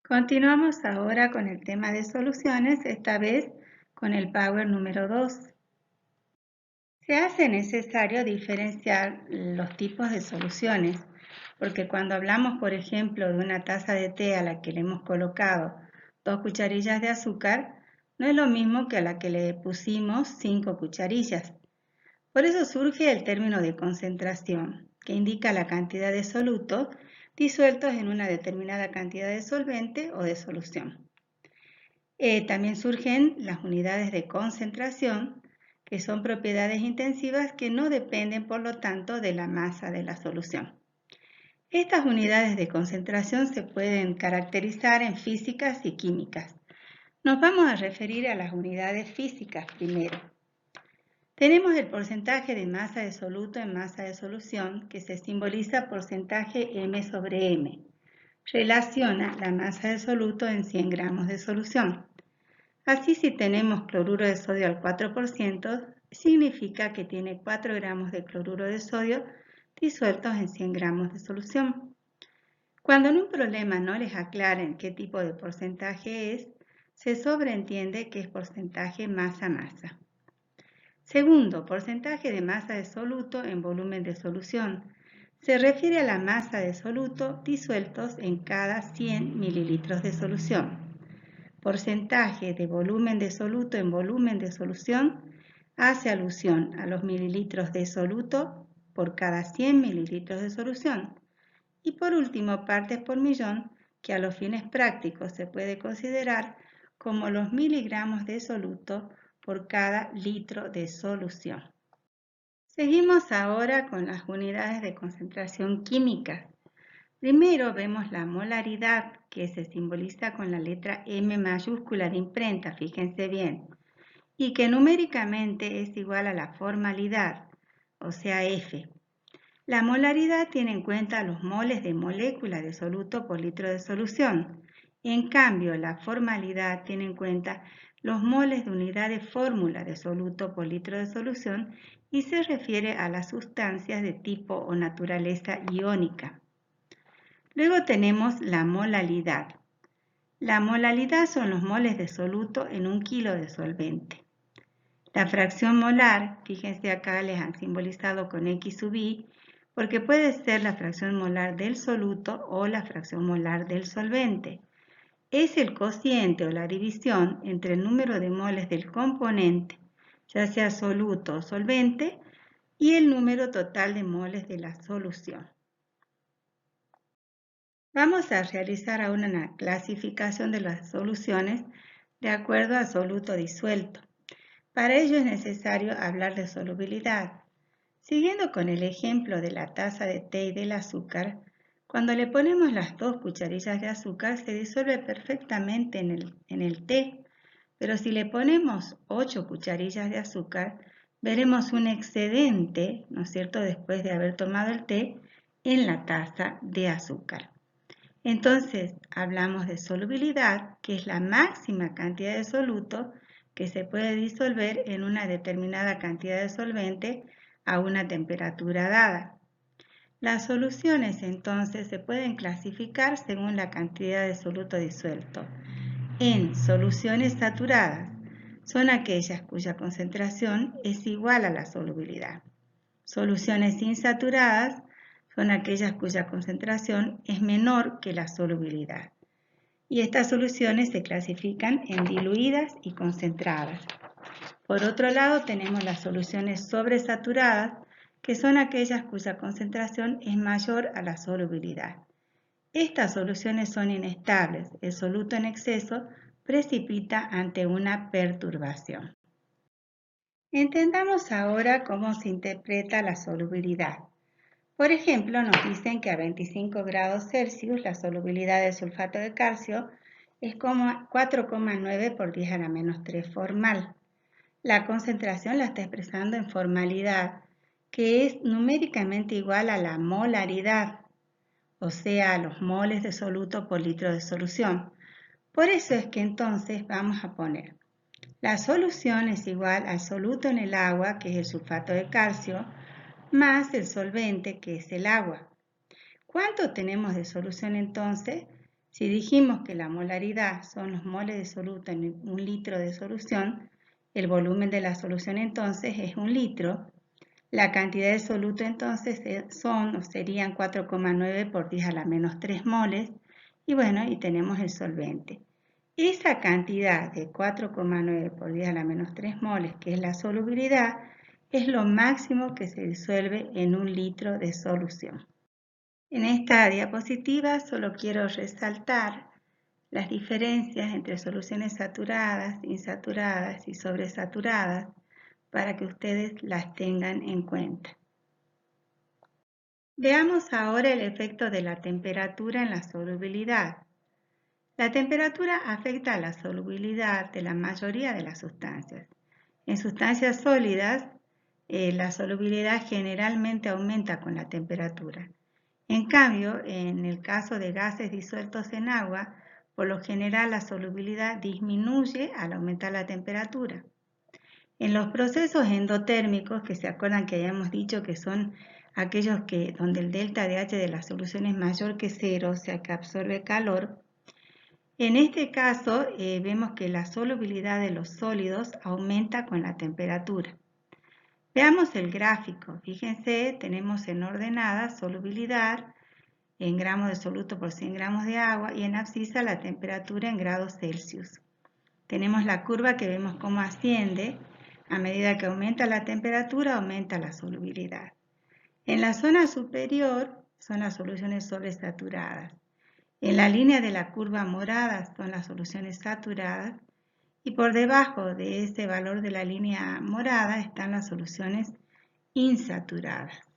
Continuamos ahora con el tema de soluciones, esta vez con el Power número 2. Se hace necesario diferenciar los tipos de soluciones, porque cuando hablamos, por ejemplo, de una taza de té a la que le hemos colocado 2 cucharillas de azúcar, no es lo mismo que a la que le pusimos 5 cucharillas. Por eso surge el término de concentración, que indica la cantidad de solutos disueltos en una determinada cantidad de solvente o de solución. También surgen las unidades de concentración, que son propiedades intensivas que no dependen, por lo tanto, de la masa de la solución. Estas unidades de concentración se pueden caracterizar en físicas y químicas. Nos vamos a referir a las unidades físicas primero. Tenemos el porcentaje de masa de soluto en masa de solución, que se simboliza porcentaje m sobre m. Relaciona la masa de soluto en 100 gramos de solución. Así, si tenemos cloruro de sodio al 4%, significa que tiene 4 gramos de cloruro de sodio disueltos en 100 gramos de solución. Cuando en un problema no les aclaren qué tipo de porcentaje es, se sobreentiende que es porcentaje masa-masa. Segundo, porcentaje de masa de soluto en volumen de solución. Se refiere a la masa de soluto disueltos en cada 100 mililitros de solución. Porcentaje de volumen de soluto en volumen de solución hace alusión a los mililitros de soluto por cada 100 mililitros de solución. Y por último, partes por millón, que a los fines prácticos se puede considerar como los miligramos de soluto por cada litro de solución. Seguimos ahora con las unidades de concentración química. Primero vemos la molaridad, que se simboliza con la letra M mayúscula de imprenta, fíjense bien, y que numéricamente es igual a la formalidad, o sea F. La molaridad tiene en cuenta los moles de molécula de soluto por litro de solución. En cambio, la formalidad tiene en cuenta los moles de unidad de fórmula de soluto por litro de solución y se refiere a las sustancias de tipo o naturaleza iónica. Luego tenemos la molalidad. La molalidad son los moles de soluto en 1 kilo de solvente. La fracción molar, fíjense acá les han simbolizado con X sub I, porque puede ser la fracción molar del soluto o la fracción molar del solvente. Es el cociente o la división entre el número de moles del componente, ya sea soluto o solvente, y el número total de moles de la solución. Vamos a realizar ahora una clasificación de las soluciones de acuerdo a soluto disuelto. Para ello es necesario hablar de solubilidad. Siguiendo con el ejemplo de la taza de té y del azúcar, cuando le ponemos las 2 cucharillas de azúcar se disuelve perfectamente en el té, pero si le ponemos 8 cucharillas de azúcar, veremos un excedente, ¿no es cierto?, después de haber tomado el té, en la taza de azúcar. Entonces, hablamos de solubilidad, que es la máxima cantidad de soluto que se puede disolver en una determinada cantidad de solvente a una temperatura dada. Las soluciones entonces se pueden clasificar según la cantidad de soluto disuelto. En soluciones saturadas son aquellas cuya concentración es igual a la solubilidad. Soluciones insaturadas son aquellas cuya concentración es menor que la solubilidad. Y estas soluciones se clasifican en diluidas y concentradas. Por otro lado, tenemos las soluciones sobresaturadas, que son aquellas cuya concentración es mayor a la solubilidad. Estas soluciones son inestables. El soluto en exceso precipita ante una perturbación. Entendamos ahora cómo se interpreta la solubilidad. Por ejemplo, nos dicen que a 25 grados Celsius la solubilidad del sulfato de calcio es 4,9 por 10 a la menos 3 formal. La concentración la está expresando en formalidad, que es numéricamente igual a la molaridad, o sea, a los moles de soluto por litro de solución. Por eso es que entonces vamos a poner la solución es igual al soluto en el agua, que es el sulfato de calcio, más el solvente, que es el agua. ¿Cuánto tenemos de solución entonces? Si dijimos que la molaridad son los moles de soluto en un litro de solución, el volumen de la solución entonces es 1 litro. La cantidad de soluto entonces serían 4,9 por 10 a la menos 3 moles. Y bueno, y tenemos el solvente. Esa cantidad de 4,9 por 10 a la menos 3 moles, que es la solubilidad, es lo máximo que se disuelve en 1 litro de solución. En esta diapositiva solo quiero resaltar las diferencias entre soluciones saturadas, insaturadas y sobresaturadas para que ustedes las tengan en cuenta. Veamos ahora el efecto de la temperatura en la solubilidad. La temperatura afecta a la solubilidad de la mayoría de las sustancias. En sustancias sólidas, la solubilidad generalmente aumenta con la temperatura. En cambio, en el caso de gases disueltos en agua, por lo general la solubilidad disminuye al aumentar la temperatura. En los procesos endotérmicos, que se acuerdan que habíamos dicho que son aquellos donde el delta de H de la solución es mayor que 0, o sea que absorbe calor, en este caso vemos que la solubilidad de los sólidos aumenta con la temperatura. Veamos el gráfico. Fíjense, tenemos en ordenada solubilidad en gramos de soluto por 100 gramos de agua y en abscisa la temperatura en grados Celsius. Tenemos la curva que vemos cómo asciende. A medida que aumenta la temperatura, aumenta la solubilidad. En la zona superior son las soluciones sobresaturadas. En la línea de la curva morada son las soluciones saturadas y por debajo de ese valor de la línea morada están las soluciones insaturadas.